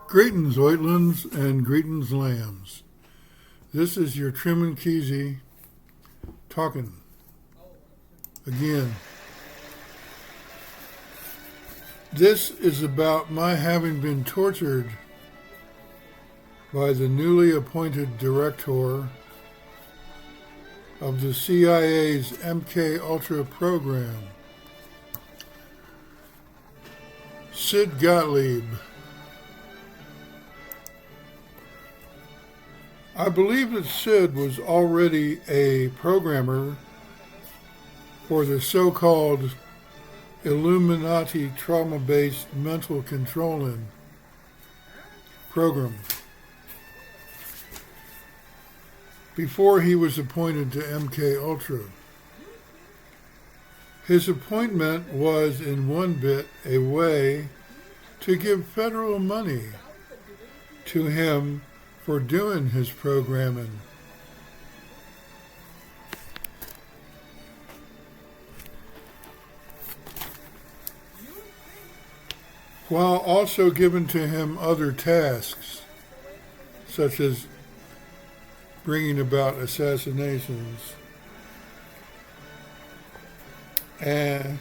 Greetings, Oitlins, and greetings, lambs. This is your Trim and Keezy talking again. This is about my having been tortured by the newly appointed director of the CIA's MKUltra program, Sid Gottlieb. I believe that Sid was already a programmer for the so-called Illuminati trauma-based mental controlling program before he was appointed to MKUltra. His appointment was in one bit a way to give federal money to him for doing his programming. While also giving to him other tasks, such as bringing about assassinations and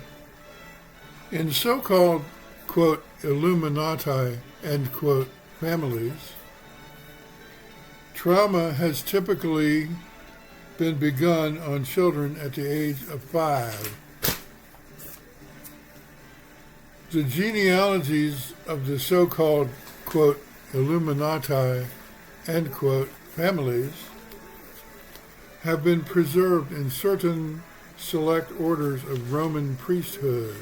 in so-called, quote, Illuminati, end quote, families, trauma has typically been begun on children at the age of 5. The genealogies of the so-called, quote, Illuminati, end quote, families have been preserved in certain select orders of Roman priesthood.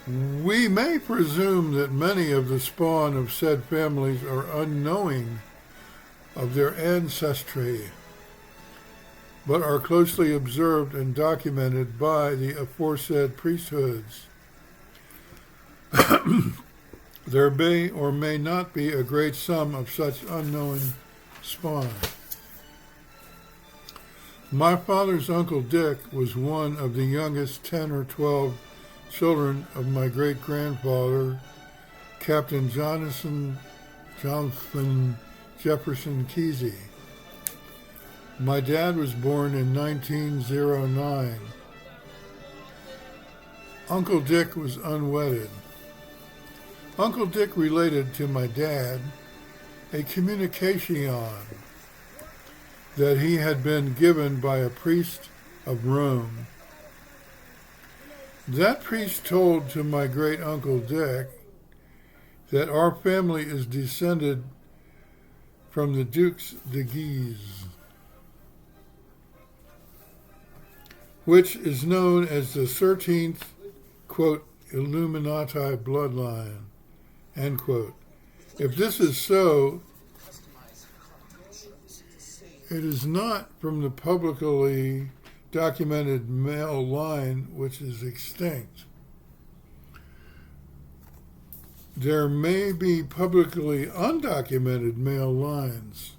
We may presume that many of the spawn of said families are unknowing of their ancestry, but are closely observed and documented by the aforesaid priesthoods. There may or may not be a great sum of such unknown spawn. My father's Uncle Dick was one of the youngest 10 or 12 children of my great-grandfather, Captain Jonathan Jefferson Kesey. My dad was born in 1909. Uncle Dick was unwedded. Uncle Dick related to my dad a communication that he had been given by a priest of Rome. That priest told to my great-uncle Dick that our family is descended from the Dukes de Guise, which is known as the 13th, quote, Illuminati bloodline, end quote. If this is so, it is not from the publicly documented male line, which is extinct. There may be publicly undocumented male lines.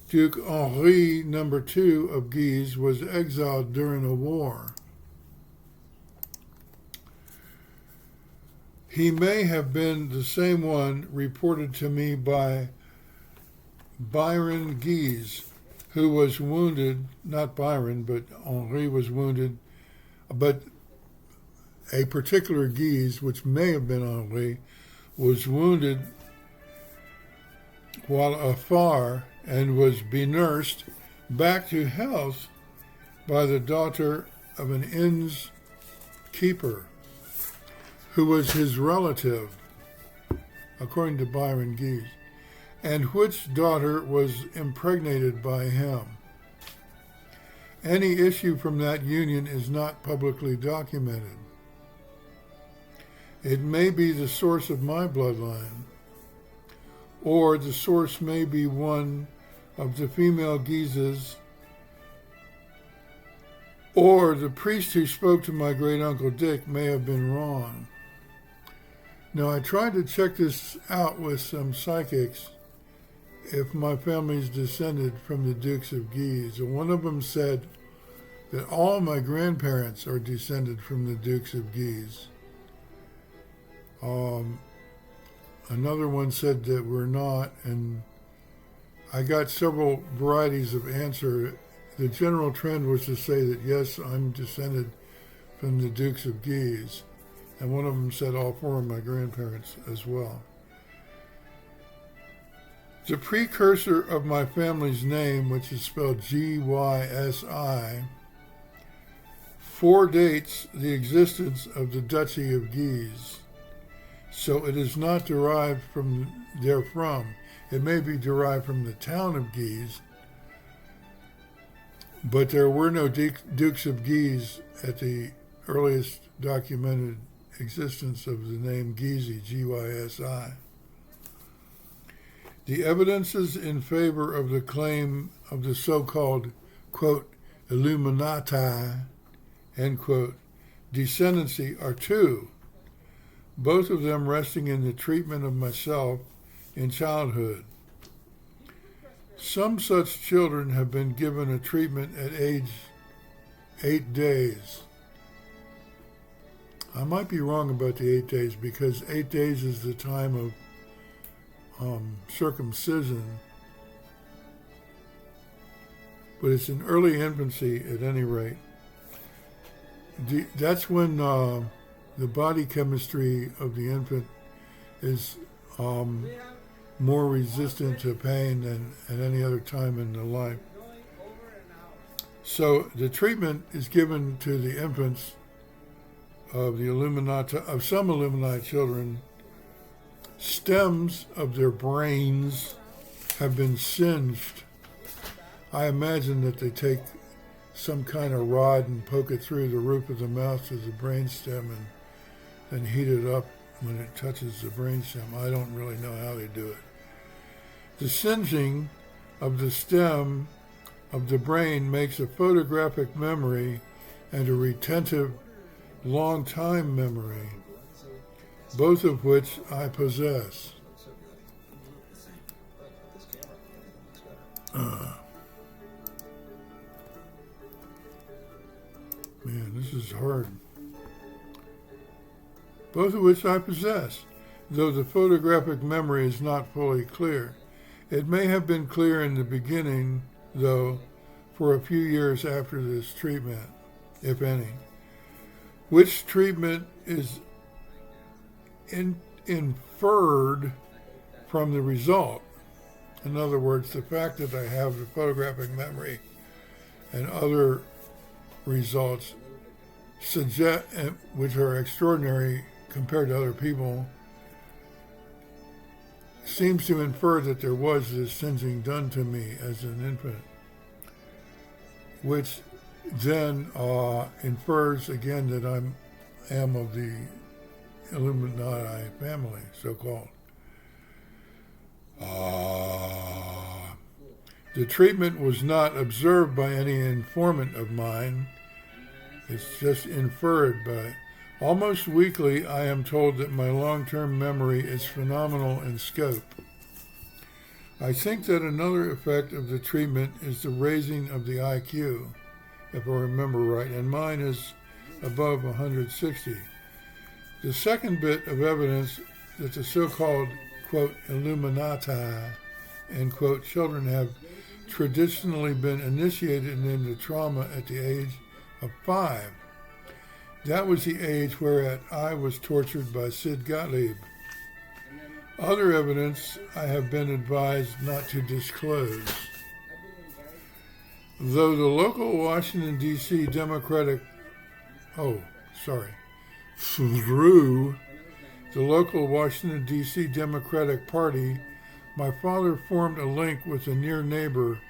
Duke Henri II of Guise was exiled during a war. He may have been the same one reported to me by Byron Guise, who was wounded, not Byron, but Henri was wounded, but a particular Guise, which may have been Henri, was wounded while afar and was benursed back to health by the daughter of an inn's keeper, who was his relative, according to Byron Guise, and which daughter was impregnated by him. Any issue from that union is not publicly documented. It may be the source of my bloodline, or the source may be one of the female Guises, or the priest who spoke to my great-uncle Dick may have been wrong. Now, I tried to check this out with some psychics, if my family's descended from the Dukes of Guise. And one of them said that all my grandparents are descended from the Dukes of Guise. Another one said that we're not, and I got several varieties of answer. The general trend was to say that yes, I'm descended from the Dukes of Guise, and one of them said all four of my grandparents as well. The precursor of my family's name, which is spelled G-Y-S-I, foredates the existence of the Duchy of Guise. So it is not derived from therefrom. It may be derived from the town of Guise, but there were no Dukes of Guise at the earliest documented existence of the name Guise, G-Y-S-I. The evidences in favor of the claim of the so-called, quote, Illuminati, end quote, descendancy are two, both of them resting in the treatment of myself in childhood. Some such children have been given a treatment at age 8 days. I might be wrong about the 8 days because 8 days is the time of circumcision, but it's in early infancy at any rate. That's when the body chemistry of the infant is more resistant to pain than at any other time in their life. So the treatment is given to the infants of the Illuminati, of some Illuminati children. Stems of their brains have been singed. I imagine that they take some kind of rod and poke it through the roof of the mouth to the brainstem and then heat it up when it touches the brainstem. I don't really know how they do it. The singeing of the stem of the brain makes a photographic memory and a retentive long-time memory, both of which I possess. Man, this is hard. Both of which I possess, though the photographic memory is not fully clear. It may have been clear in the beginning, though, for a few years after this treatment, if any. Which treatment is inferred from the result. In other words, the fact that I have the photographic memory and other results suggest, which are extraordinary compared to other people, seems to infer that there was this singeing done to me as an infant, which then infers again that I am of the Illuminati family, so-called. The treatment was not observed by any informant of mine. It's just inferred by. Almost weekly, I am told that my long-term memory is phenomenal in scope. I think that another effect of the treatment is the raising of the IQ, if I remember right, and mine is above 160. The second bit of evidence that the so-called, quote, Illuminati, end quote, children have traditionally been initiated into trauma at the age of 5. That was the age whereat I was tortured by Sid Gottlieb. Other evidence I have been advised not to disclose. Though the local Washington, D.C. Through the local Washington, D.C. Democratic Party, my father formed a link with a near neighbor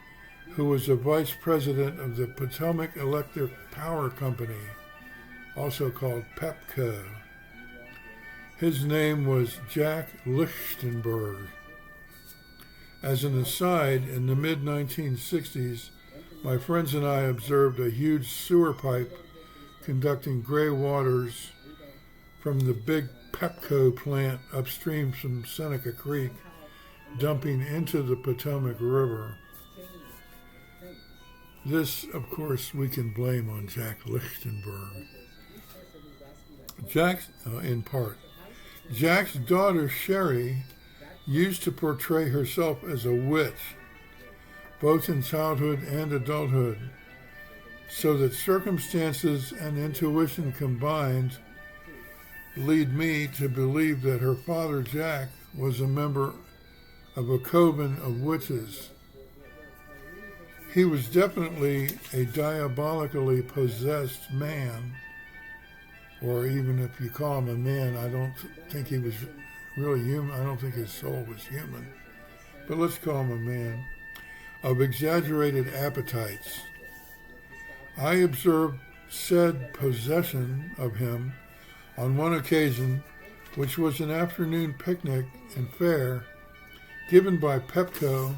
who was a vice president of the Potomac Electric Power Company, also called PEPCO. His name was Jack Lichtenberg. As an aside, in the mid-1960s, my friends and I observed a huge sewer pipe conducting gray waters from the big PEPCO plant upstream from Seneca Creek, dumping into the Potomac River. This, of course, we can blame on Jack Lichtenberg. In part. Jack's daughter, Sherry, used to portray herself as a witch, both in childhood and adulthood, so that circumstances and intuition combined lead me to believe that her father, Jack, was a member of a coven of witches. He was definitely a diabolically possessed man, or even if you call him a man, I don't think he was really human. I don't think his soul was human. But let's call him a man of exaggerated appetites. I observed said possession of him on one occasion, which was an afternoon picnic and fair given by Pepco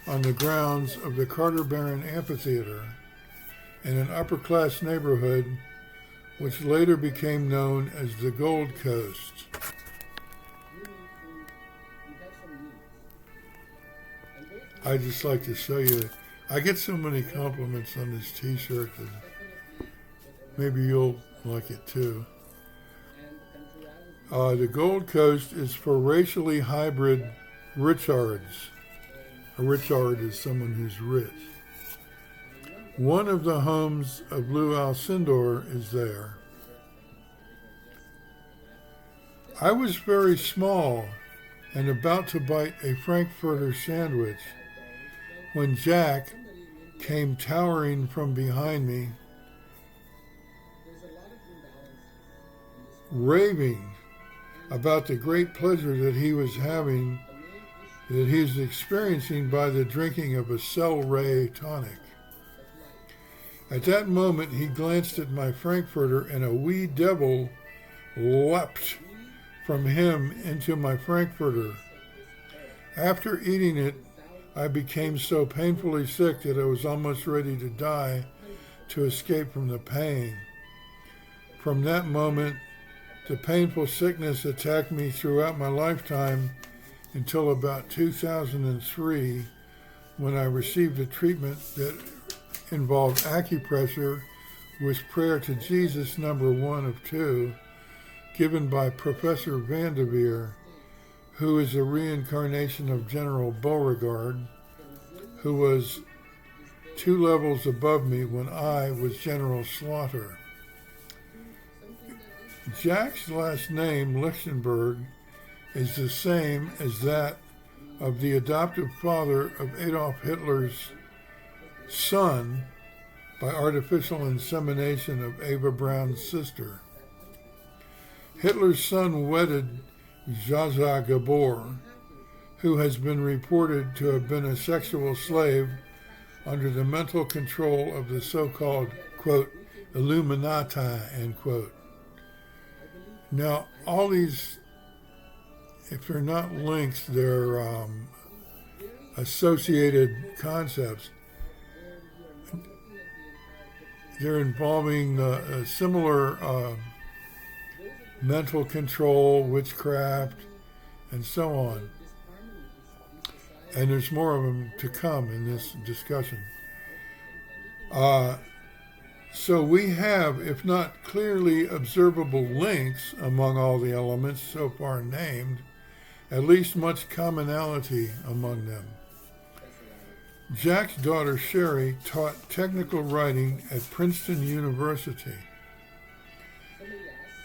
on the grounds of the Carter Barron Amphitheater in an upper-class neighborhood which later became known as the Gold Coast. I just like to show you, I get so many compliments on this t-shirt that maybe you'll like it too. The Gold Coast is for racially hybrid Richards. A Richard is someone who's rich. One of the homes of Lou Alcindor is there. I was very small and about to bite a Frankfurter sandwich when Jack came towering from behind me, raving about the great pleasure that he was having, that he was experiencing by the drinking of a Cell-Ray tonic. At that moment, he glanced at my Frankfurter, and a wee devil leapt from him into my Frankfurter. After eating it, I became so painfully sick that I was almost ready to die to escape from the pain. From that moment, the painful sickness attacked me throughout my lifetime until about 2003, when I received a treatment that involved acupressure with prayer to Jesus, number 1 of 2, given by Professor Vanderveer, who is a reincarnation of General Beauregard, who was 2 levels above me when I was General Slaughter. Jack's last name, Lichtenberg, is the same as that of the adoptive father of Adolf Hitler's son by artificial insemination of Eva Braun's sister. Hitler's son wedded Zsa Zsa Gabor, who has been reported to have been a sexual slave under the mental control of the so-called, quote, Illuminati, end quote. Now, all these, if they're not links, they're associated concepts. They're involving similar mental control, witchcraft, and so on. And there's more of them to come in this discussion. So we have, if not clearly observable links among all the elements so far named, at least much commonality among them. Jack's daughter Sherry taught technical writing at Princeton University.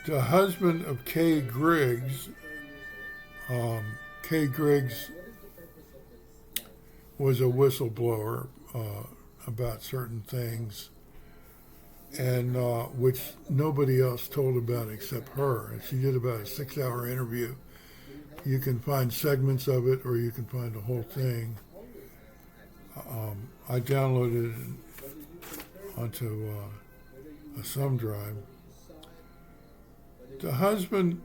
The husband of Kay Griggs, Kay Griggs was a whistleblower about certain things, and which nobody else told about except her. And she did about a 6-hour interview. You can find segments of it, or you can find the whole thing. I downloaded it onto a thumb drive. The husband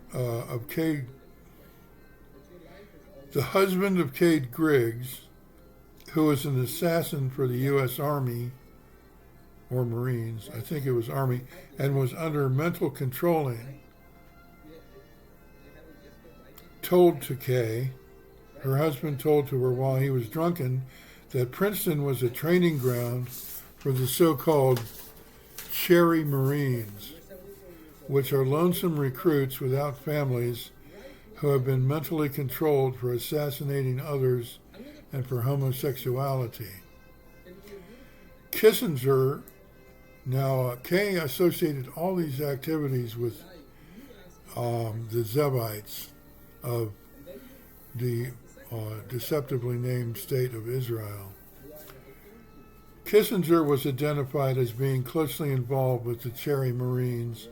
of Kate Griggs, who was an assassin for the U.S. Army or Marines, I think it was Army, and was under mental controlling, told to Kay, her husband told to her while he was drunken, that Princeton was a training ground for the so-called Cherry Marines, which are lonesome recruits without families who have been mentally controlled for assassinating others and for homosexuality. Kissinger, now Kay associated all these activities with the Zebites of the deceptively named State of Israel. Kissinger was identified as being closely involved with the Cherry Marines.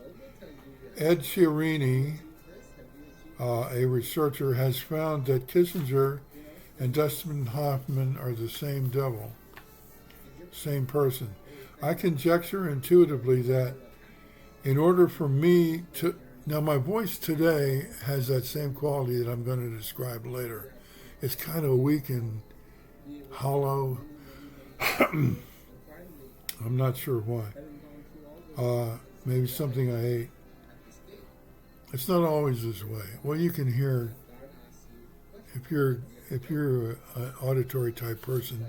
Ed Chiarini, a researcher, has found that Kissinger and Dustin Hoffman are the same devil, same person. I conjecture intuitively that in order for me to... Now, my voice today has that same quality that I'm going to describe later. It's kind of weak and hollow. I'm not sure why. Maybe something I ate. It's not always this way. Well, you can hear, if you're an auditory type person,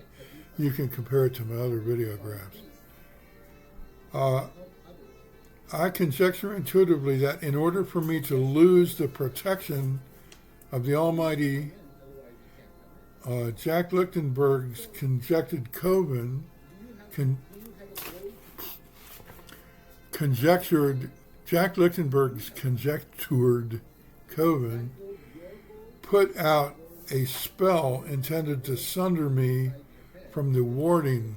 you can compare it to my other videographs. I conjecture intuitively that in order for me to lose the protection of the Almighty, Jack Lichtenberg's conjectured coven, Jack Lichtenberg's conjectured coven put out a spell intended to sunder me from the warding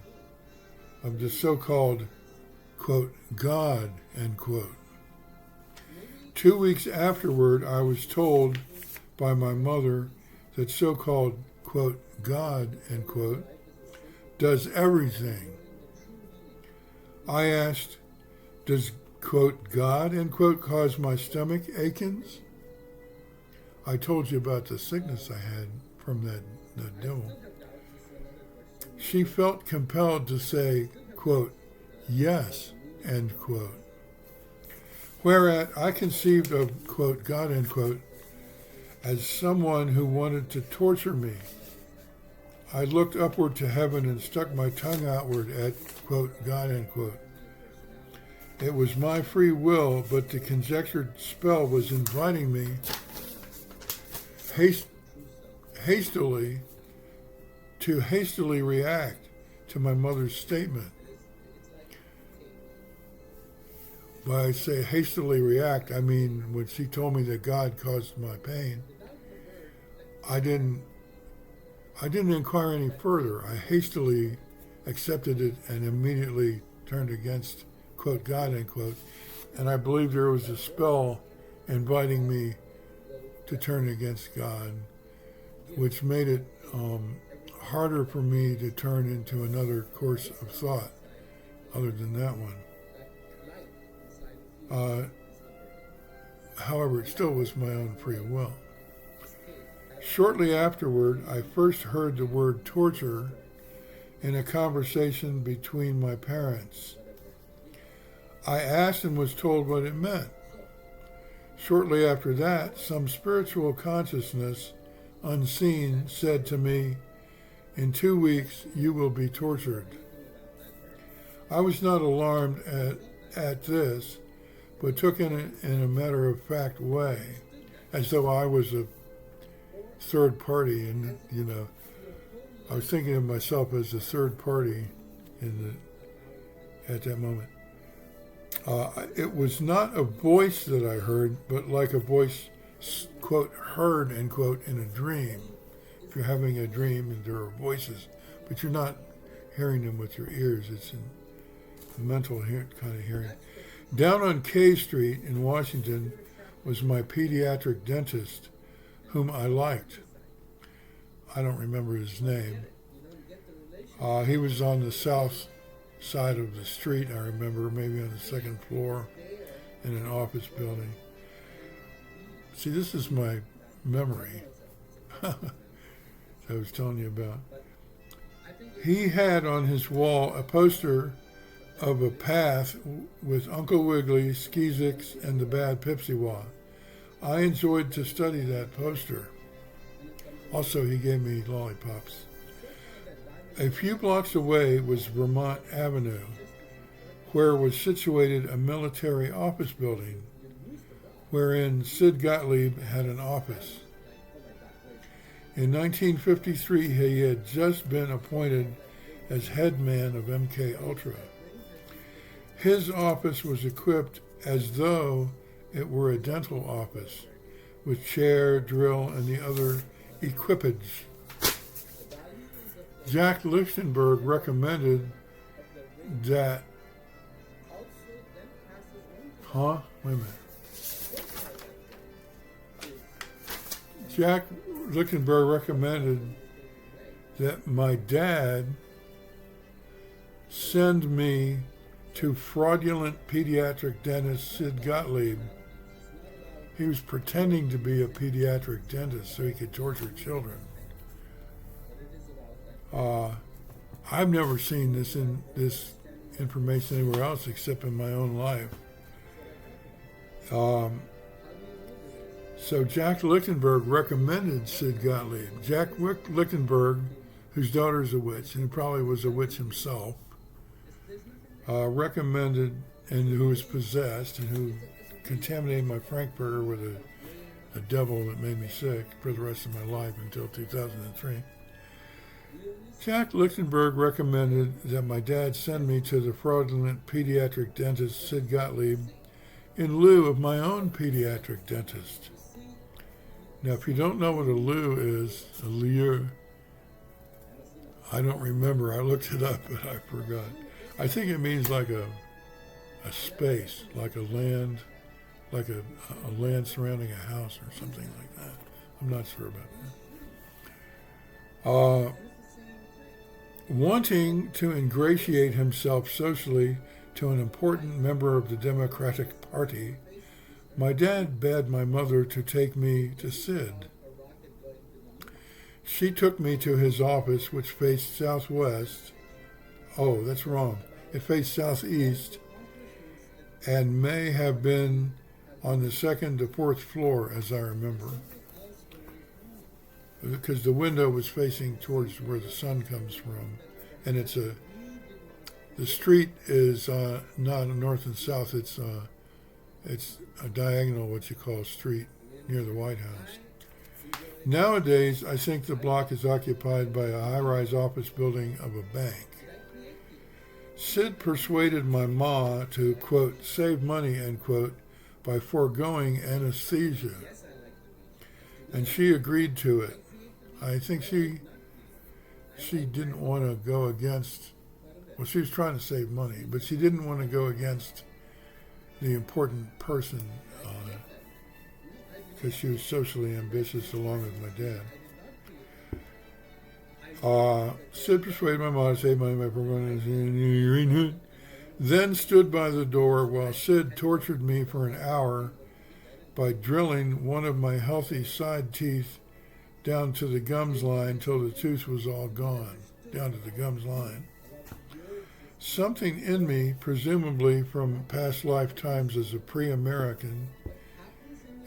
of the so-called, quote, God, end quote. 2 weeks afterward, I was told by my mother that so-called, quote, God, end quote, does everything. I asked, does, quote, God, end quote, cause my stomach achings? I told you about the sickness I had from that devil. She felt compelled to say, quote, yes, end quote. Whereat I conceived of, quote, God, end quote, as someone who wanted to torture me. I looked upward to heaven and stuck my tongue outward at, quote, God, end quote. It was my free will, but the conjectured spell was inviting me hastily react to my mother's statement. When I say hastily react, I mean when she told me that God caused my pain, I didn't inquire any further. I hastily accepted it and immediately turned against, quote, God, end quote. And I believe there was a spell inviting me to turn against God, which made it harder for me to turn into another course of thought other than that one. However, it still was my own free will. Shortly afterward, I first heard the word torture in a conversation between my parents. I asked and was told what it meant. Shortly after that, some spiritual consciousness, unseen, said to me, in 2 weeks you will be tortured. I was not alarmed at this, but took it in a matter-of-fact way, as though I was a third party, and I was thinking of myself as a third party at that moment. It was not a voice that I heard, but like a voice, quote, heard, end quote, in a dream. If you're having a dream and there are voices, but you're not hearing them with your ears, it's a mental kind of hearing. Down on K Street in Washington was my pediatric dentist, whom I liked. I don't remember his name. He was on the south side of the street, I remember, maybe on the second floor in an office building. See, this is my memory that I was telling you about. He had on his wall a poster of a path with Uncle Wiggily, Skeezix, and the Bad Pipsy-Wah. I enjoyed to study that poster. Also, he gave me lollipops. A few blocks away was Vermont Avenue, where was situated a military office building, wherein Sid Gottlieb had an office. In 1953, he had just been appointed as head man of MKUltra. His office was equipped as though it were a dental office, with chair, drill, and the other equipage. Jack Lichtenberg recommended that... Wait a minute. Jack Lichtenberg recommended that my dad send me to fraudulent pediatric dentist Sid Gottlieb. He was pretending to be a pediatric dentist so he could torture children. I've never seen this information anywhere else except in my own life. So Jack Lichtenberg recommended Sid Gottlieb. Jack Lichtenberg, whose daughter is a witch, and probably was a witch himself, recommended, and who was possessed, and who contaminated my Frankfurter with a devil that made me sick for the rest of my life until 2003. Jack Lichtenberg recommended that my dad send me to the fraudulent pediatric dentist Sid Gottlieb in lieu of my own pediatric dentist. Now, if you don't know what a lieu is, a lieu, I don't remember. I looked it up, but I forgot. I think it means like a space, like a land, like a land surrounding a house or something like that. I'm not sure about that. Wanting to ingratiate himself socially to an important member of the Democratic Party, my dad bade my mother to take me to Sid. She took me to his office, which faced southwest. Oh, that's wrong. It faced southeast and may have been on the second to fourth floor, as I remember, because the window was facing towards where the sun comes from, and the street is not north and south. It's a diagonal, what you call, street near the White House. Nowadays, I think the block is occupied by a high-rise office building of a bank. Sid persuaded my ma to, quote, save money, end quote, by foregoing anesthesia. And she agreed to it. I think she didn't want to go against, well, she was trying to save money, but she didn't want to go against the important person because she was socially ambitious along with my dad. Sid persuaded my mom to save money by foregoing, then stood by the door while Sid tortured me for an hour by drilling one of my healthy side teeth down to the gums line till the tooth was all gone, down to the gums line. Something in me, presumably from past lifetimes as a pre-American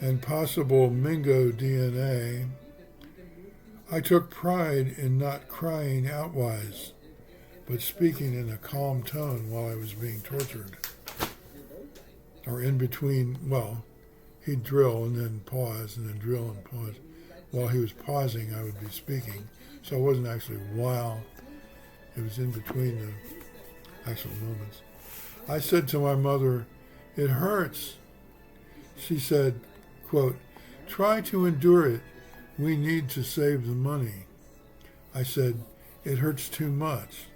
and possible Mingo DNA, I took pride in not crying outwise, but speaking in a calm tone while I was being tortured. Or in between, well, he'd drill and then pause and then drill and pause. While he was pausing, I would be speaking. So it wasn't actually while, it was in between the actual moments. I said to my mother, "It hurts." She said, quote, "Try to endure it. We need to save the money." I said, "It hurts too much."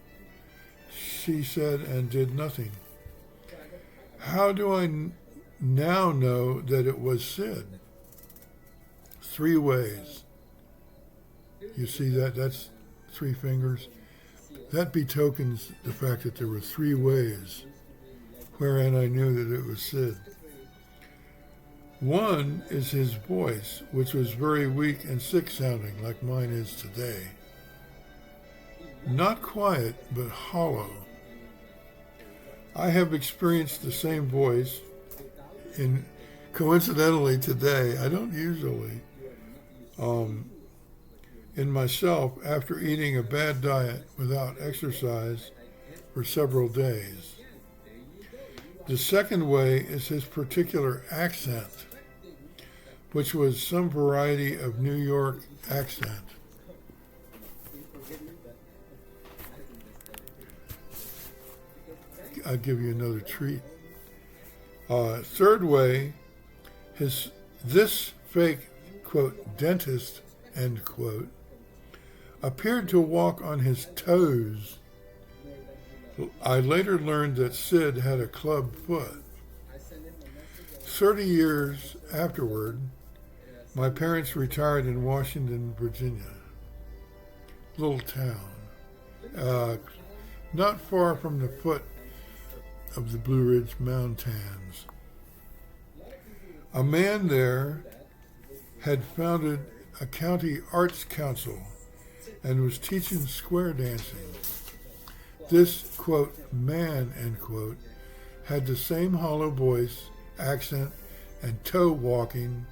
She said and did nothing. How do I now know that it was Sid? 3 ways. You see that? That's 3 fingers. That betokens the fact that there were 3 ways wherein I knew that it was Sid. One is his voice, which was very weak and sick sounding, like mine is today. Not quiet, but hollow. I have experienced the same voice coincidentally today. I don't usually. in myself after eating a bad diet without exercise for several days. The second way is his particular accent, which was some variety of New York accent. I'll give you another treat. Third way, this fake, quote, dentist, end quote, appeared to walk on his toes. I later learned that Sid had a club foot. 30 years afterward, my parents retired in Washington, Virginia. Little town. Not far from the foot of the Blue Ridge Mountains. A man there had founded a county arts council and was teaching square dancing. This, quote, man, end quote, had the same hollow voice, accent, and toe walking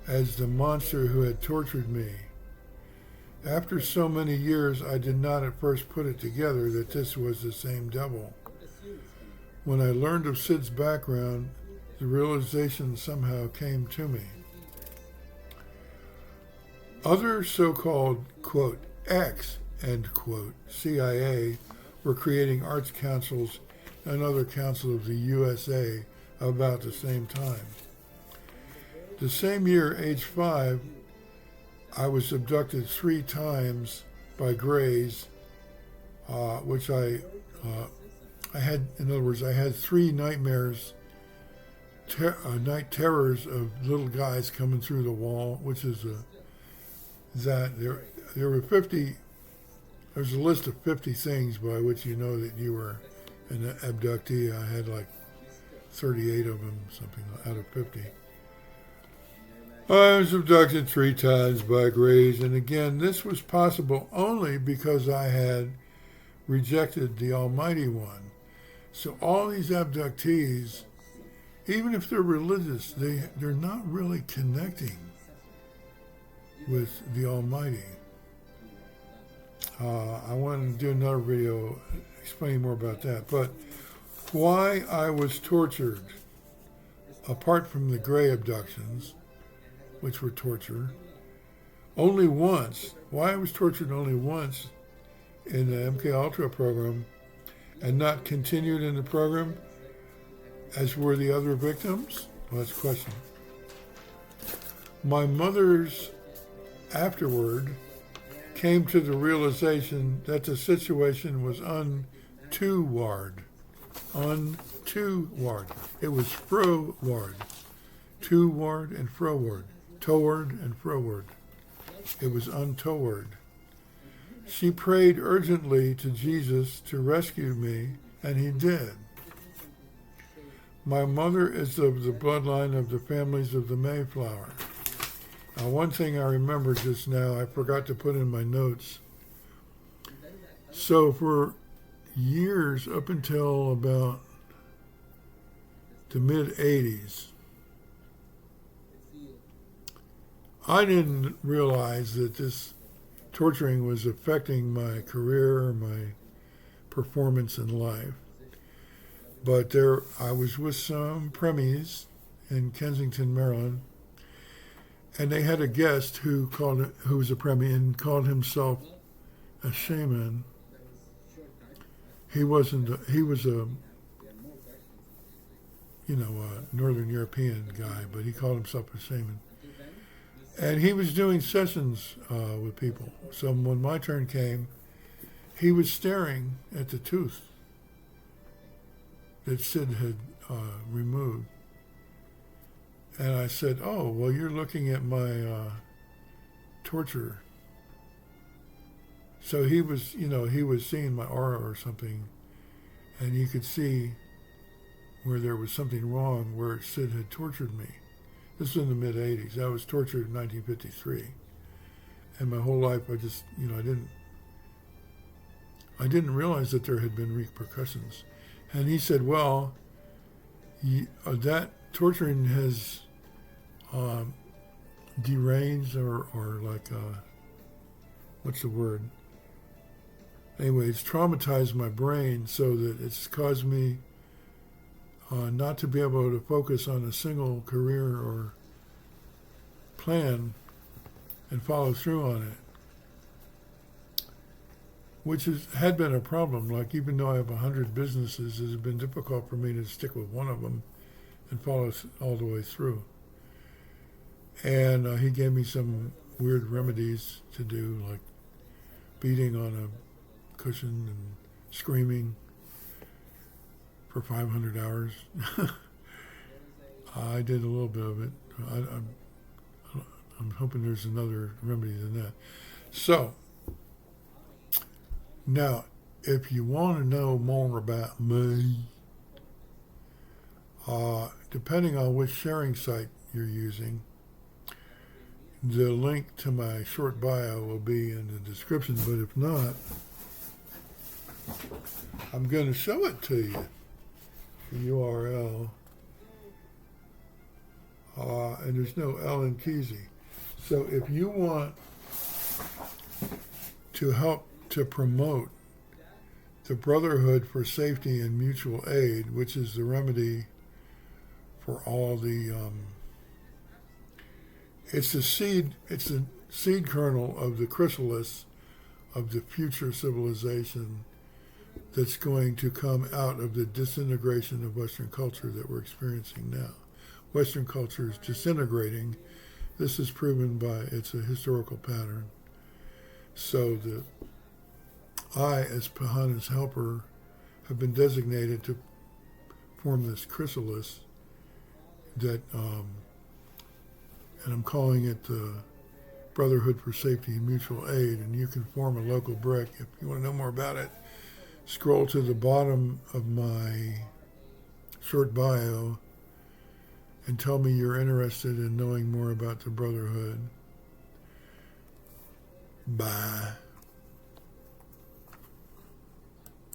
as the monster who had tortured me. After so many years, I did not at first put it together that this was the same devil. When I learned of Sid's background, the realization somehow came to me. Other so-called, quote, X, end quote, CIA were creating arts councils and other councils of the USA about the same time. The same year, age 5, I was abducted 3 times by Greys, which I had, in other words, I had 3 nightmares, night terrors of little guys coming through the wall, which is that there were 50, there's a list of 50 things by which you know that you were an abductee. I had like 38 of them, something out of 50. I was abducted 3 times by Greys, and again, this was possible only because I had rejected the Almighty One. So all these abductees, even if they're religious, they're not really connecting with the Almighty. I wanted to do another video explaining more about that. But why I was tortured, apart from the Grey abductions, which were torture, only once, why I was tortured only once in the MKUltra program and not continued in the program as were the other victims? Well, that's a question. My mother's afterward came to the realization that the situation was untoward. Untoward. It was froward. Toward and froward. Toward and froward. It was untoward. She prayed urgently to Jesus to rescue me, and he did. My mother is of the bloodline of the families of the Mayflower. Now, one thing I remember just now, I forgot to put in my notes. So for years, up until about the mid-'80s, I didn't realize that this torturing was affecting my career, my performance in life. But I was with some premies in Kensington, Maryland, and they had a guest who was a premie and called himself a shaman. He was a Northern European guy, but he called himself a shaman. And he was doing sessions with people. So when my turn came, he was staring at the tooth that Sid had removed. And I said, "Oh, well, you're looking at my torture." So he was seeing my aura or something, and you could see where there was something wrong, where Sid had tortured me. This was in the mid-'80s. I was tortured in 1953. And my whole life, I just, I didn't realize that there had been repercussions. And he said, well, that torturing has deranged or what's the word? Anyway, it's traumatized my brain so that it's caused me not to be able to focus on a single career or plan and follow through on it, which had been a problem. Like, even though I have 100 businesses, it's been difficult for me to stick with one of them and follow all the way through. And he gave me some weird remedies to do, like beating on a cushion and screaming for 500 hours. I did a little bit of it. I'm hoping there's another remedy than that. So, now, if you want to know more about me, depending on which sharing site you're using, the link to my short bio will be in the description, but if not, I'm going to show it to you. The URL. And there's no L in Kesey. So if you want to help to promote the Brotherhood for Safety and Mutual Aid, which is the remedy for all the it's the seed kernel of the chrysalis of the future civilization that's going to come out of the disintegration of Western culture that we're experiencing now. Western culture is disintegrating. This is proven by, it's a historical pattern. So that I, as Pahana's helper, have been designated to form this chrysalis that, and I'm calling it the Brotherhood for Safety and Mutual Aid, and you can form a local brick. If you want to know more about it, scroll to the bottom of my short bio and tell me you're interested in knowing more about the Brotherhood. Bye.